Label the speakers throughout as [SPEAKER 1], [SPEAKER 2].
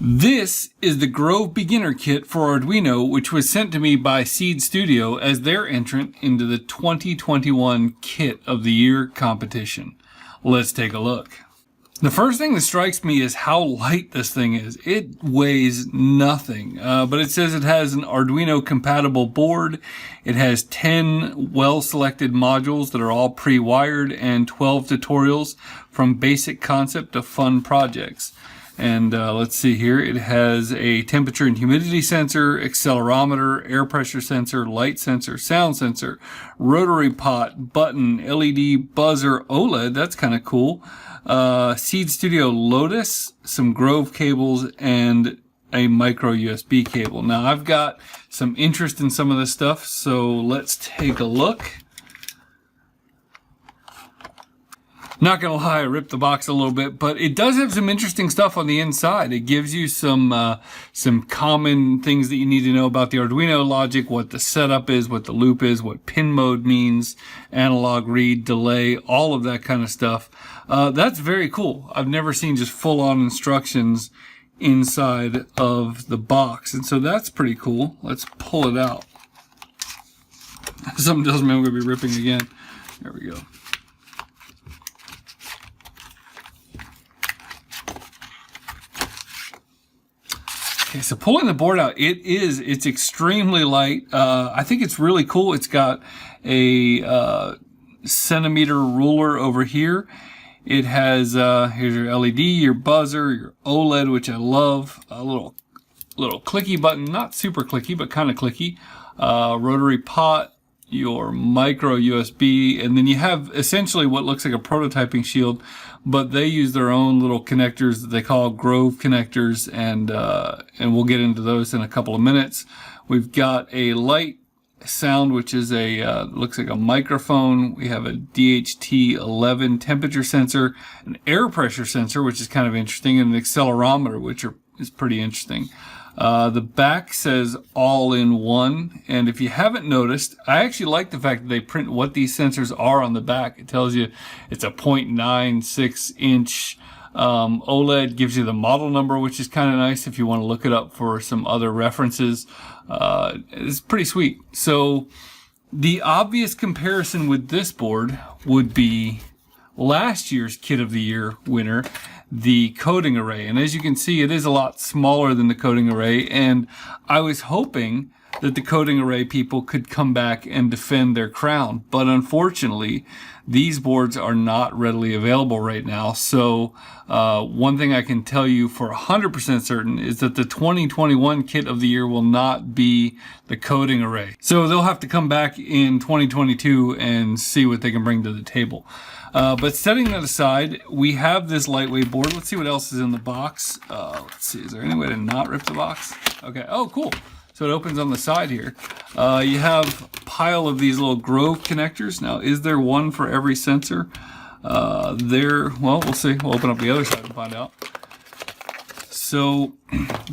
[SPEAKER 1] This is the Grove Beginner Kit for Arduino, which was sent to me by Seed Studio as their entrant into the 2021 Kit of the Year competition. Let's take a look. The first thing that strikes me is how light this thing is. It weighs nothing, but it says it has an Arduino compatible board. It has 10 well-selected modules that are all pre-wired and 12 tutorials from basic concept to fun projects. And let's see here, it has a temperature and humidity sensor, accelerometer, air pressure sensor, light sensor, sound sensor, rotary pot, button, LED, buzzer, OLED, that's kind of cool. Seed Studio Lotus, some Grove cables, and a micro USB cable. Now I've got some interest in some of this stuff, so let's take a look. Not gonna lie, I ripped the box a little bit, but it does have some interesting stuff on the inside. It gives you some common things that you need to know about the Arduino logic, what the setup is, what the loop is, what pin mode means, analog read, delay, all of that kind of stuff. That's very cool. I've never seen just full-on instructions inside of the box, and so that's pretty cool. Let's pull it out. If something tells me I'm gonna be ripping again. There we go. Okay, so pulling the board out, it's extremely light. I think it's really cool. It's got a centimeter ruler over here. It has, here's your LED, your buzzer, your OLED, which I love, a little clicky button, not super clicky, but kind of clicky, rotary pot, your micro USB, and then you have essentially what looks like a prototyping shield, but they use their own little connectors that they call Grove connectors, and we'll get into those in a couple of minutes. We've got a light sound, which is a looks like a microphone. We have a DHT11 temperature sensor, an air pressure sensor, which is kind of interesting, and an accelerometer, which is pretty interesting. The back says all in one, and if you haven't noticed, I actually like the fact that they print what these sensors are on the back. It tells you it's a 0.96 inch OLED, gives you the model number, which is kind of nice if you want to look it up for some other references. It's pretty sweet. So the obvious comparison with this board would be last year's Kit of the Year winner, the coding array. And as you can see, it is a lot smaller than the coding array, and I was hoping that the coding array people could come back and defend their crown, but unfortunately these boards are not readily available right now. So one thing I can tell you for 100% certain is that the 2021 Kit of the Year will not be the coding array. So they'll have to come back in 2022 and see what they can bring to the table. But setting that aside, we have this lightweight board. Let's see what else is in the box. Let's see, is there any way to not rip the box? Okay, oh cool. So it opens on the side here. You have a pile of these little Grove connectors. Now, is there one for every sensor? Well, we'll see. We'll open up the other side and find out. So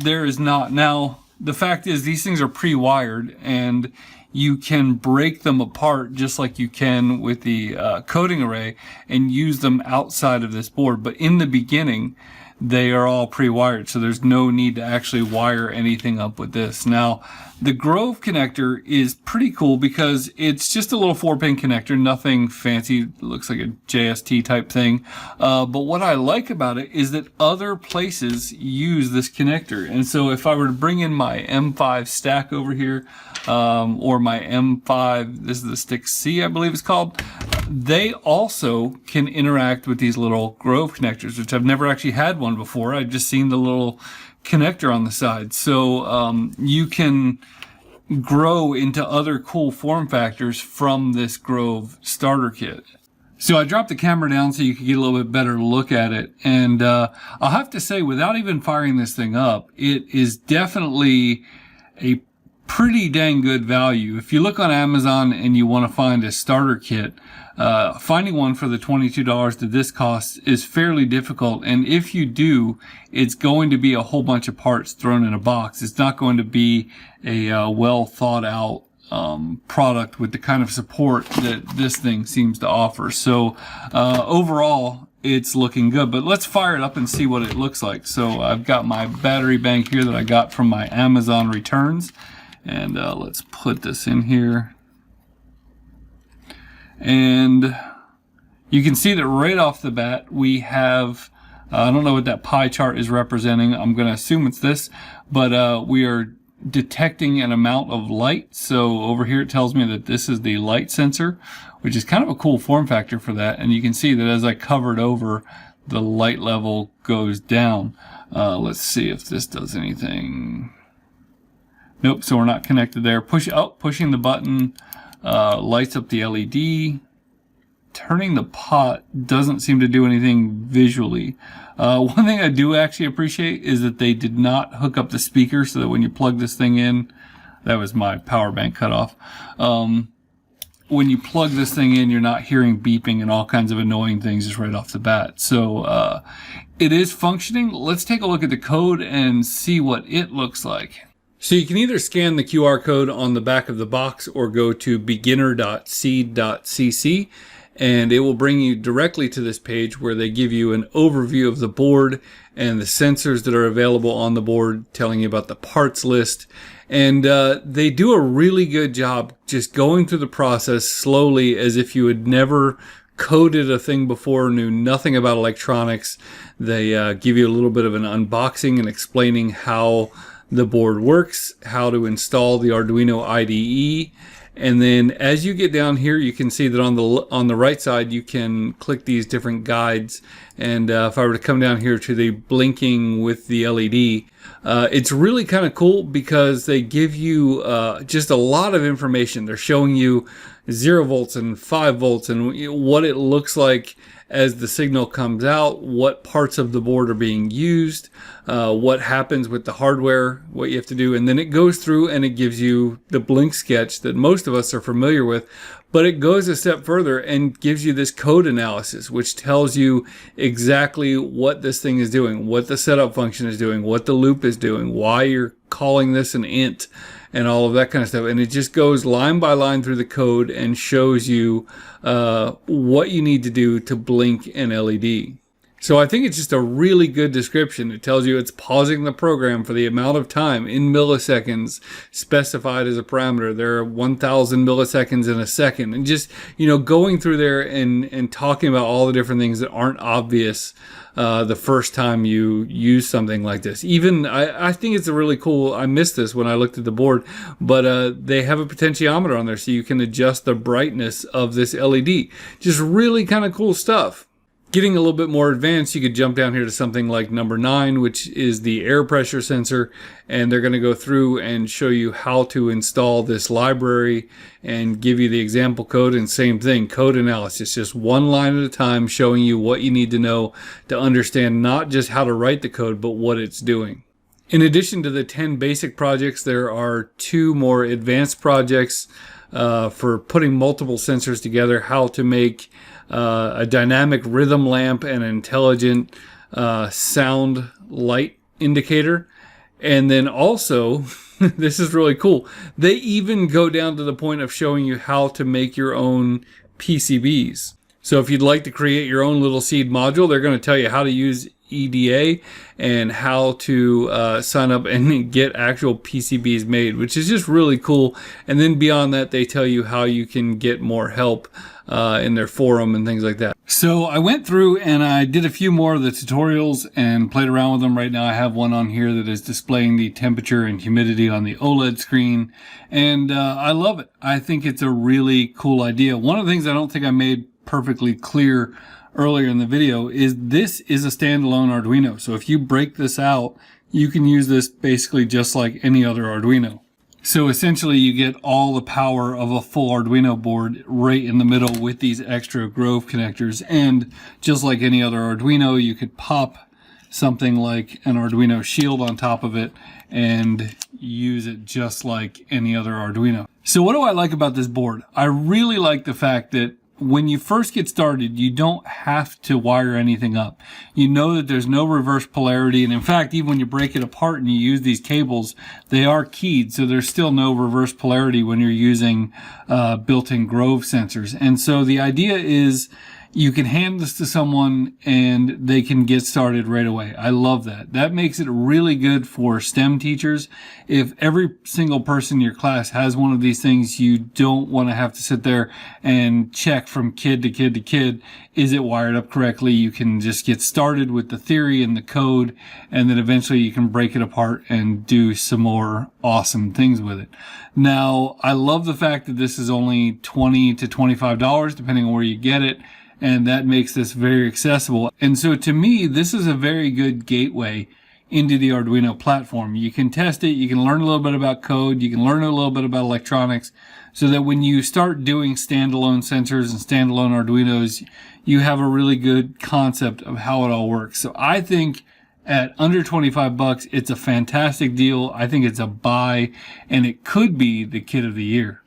[SPEAKER 1] there is not. Now, the fact is these things are pre-wired, and you can break them apart just like you can with the coding array and use them outside of this board. But in the beginning, they are all pre-wired, so there's no need to actually wire anything up with this. Now, the Grove connector is pretty cool because it's just a little 4-pin connector, nothing fancy. It looks like a JST type thing. But what I like about it is that other places use this connector. And so if I were to bring in my M5 stack over here, or my M5, this is the stick C, I believe it's called, they also can interact with these little Grove connectors, which I've never actually had one before. I've just seen the little connector on the side. So you can grow into other cool form factors from this Grove starter kit. So I dropped the camera down so you could get a little bit better look at it. And I'll have to say, without even firing this thing up, it is definitely a pretty dang good value. If you look on Amazon and you want to find a starter kit, finding one for the $22 that this costs is fairly difficult. And if you do, it's going to be a whole bunch of parts thrown in a box. It's not going to be a well thought out product with the kind of support that this thing seems to offer. So overall, it's looking good. But let's fire it up and see what it looks like. So I've got my battery bank here that I got from my Amazon returns. And let's put this in here. And you can see that right off the bat we have, I don't know what that pie chart is representing. I'm going to assume it's this, but we are detecting an amount of light. So over here it tells me that this is the light sensor, which is kind of a cool form factor for that. And you can see that as I cover it over, the light level goes down. Let's see if this does anything. Nope, so we're not connected there. Pushing the button lights up the LED. Turning the pot doesn't seem to do anything visually. One thing I do actually appreciate is that they did not hook up the speaker, so that when you plug this thing in, that was my power bank cut off. When you plug this thing in, you're not hearing beeping and all kinds of annoying things just right off the bat. So it is functioning. Let's take a look at the code and see what it looks like. So you can either scan the QR code on the back of the box or go to beginner.seed.cc, and it will bring you directly to this page where they give you an overview of the board and the sensors that are available on the board, telling you about the parts list. And they do a really good job just going through the process slowly, as if you had never coded a thing before, knew nothing about electronics. They give you a little bit of an unboxing and explaining how the board works, how to install the Arduino IDE. And then as you get down here, you can see that on the right side, you can click these different guides. And if I were to come down here to the blinking with the LED, it's really kind of cool because they give you just a lot of information. They're showing you 0 volts and 5 volts and what it looks like as the signal comes out, what parts of the board are being used, what happens with the hardware, what you have to do. And then it goes through and it gives you the blink sketch that most of us are familiar with, but it goes a step further and gives you this code analysis, which tells you exactly what this thing is doing, what the setup function is doing, what the loop is doing, why you're calling this an int, and all of that kind of stuff. And it just goes line by line through the code and shows you what you need to do to blink an LED. So I think it's just a really good description. It tells you it's pausing the program for the amount of time in milliseconds specified as a parameter. There are 1,000 milliseconds in a second. And just, going through there and talking about all the different things that aren't obvious the first time you use something like this. Even, I think it's a really cool, I missed this when I looked at the board, but they have a potentiometer on there so you can adjust the brightness of this LED. Just really kind of cool stuff. Getting a little bit more advanced, you could jump down here to something like number 9, which is the air pressure sensor, and they're going to go through and show you how to install this library and give you the example code. And same thing, code analysis, just one line at a time, showing you what you need to know to understand not just how to write the code, but what it's doing. In addition to the 10 basic projects, there are 2 more advanced projects for putting multiple sensors together, how to make a dynamic rhythm lamp and an intelligent sound light indicator. And then also, this is really cool, they even go down to the point of showing you how to make your own PCBs. So if you'd like to create your own little seed module, they're going to tell you how to use EDA and how to sign up and get actual PCBs made, which is just really cool. And then beyond that, they tell you how you can get more help in their forum and things like that. So I went through and I did a few more of the tutorials and played around with them. Right now I have one on here that is displaying the temperature and humidity on the OLED screen, and I love it. I think it's a really cool idea. One of the things I don't think I made perfectly clear earlier in the video is this is a standalone Arduino. So if you break this out, you can use this basically just like any other Arduino. So essentially you get all the power of a full Arduino board right in the middle with these extra Grove connectors. And just like any other Arduino, you could pop something like an Arduino Shield on top of it and use it just like any other Arduino. So what do I like about this board? I really like the fact that when you first get started, you don't have to wire anything up. You know that there's no reverse polarity, and in fact, even when you break it apart and you use these cables, they are keyed, so there's still no reverse polarity when you're using built-in Grove sensors. And so the idea is you can hand this to someone and they can get started right away. I love that. That makes it really good for STEM teachers. If every single person in your class has one of these things, you don't want to have to sit there and check from kid to kid to kid. Is it wired up correctly? You can just get started with the theory and the code, and then eventually you can break it apart and do some more awesome things with it. Now, I love the fact that this is only $20 to $25, depending on where you get it. And that makes this very accessible. And so to me, this is a very good gateway into the Arduino platform. You can test it, you can learn a little bit about code, you can learn a little bit about electronics, so that when you start doing standalone sensors and standalone Arduinos, you have a really good concept of how it all works. So I think at under $25, it's a fantastic deal. I think it's a buy, and it could be the kit of the year.